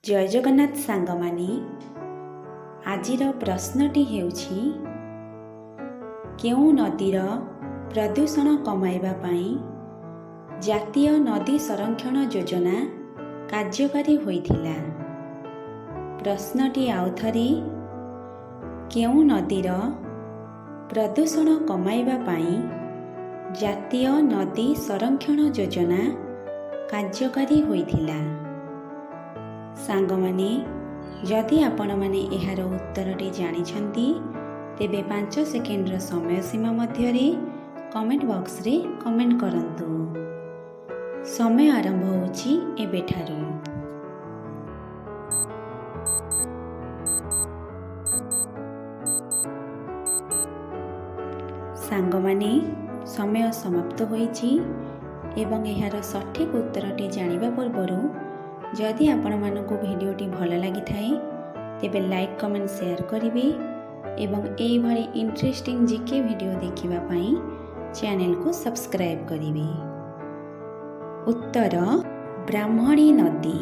जय जगन्नाथ सांगमानी आजिर प्रश्नटी हेउछि केउं नदीर प्रदूषण कमाइबा पई जातीय नदी संरक्षण योजना कार्यकारी होइथिला। प्रश्नटी आउथरी केउं नदीर प्रदूषण कमाइबा पई जातीय नदी संरक्षण योजना कार्यकारी होइथिला। सांगमाने जदि आपण माने एहार उत्तरटी जानिछंती तेबे 5 सेकेंडर समय सीमा मध्यरे कमेंट बॉक्स रे कमेंट करंतु। समय आरंभ होछि एबेठारु। सांगमाने समय समाप्त होइछि एवं एहार सठिक उत्तरटी जानिबा पूर्वरु जदि आपण मानकु भिडियोटी भल लागि थाए तेबे लाइक कमेंट शेयर करिवे एवं एई भली इंटरेस्टिंग जीके वीडियो देखिबा पई चैनल को सब्सक्राइब करिवे। उत्तर ब्राह्मणी नदी।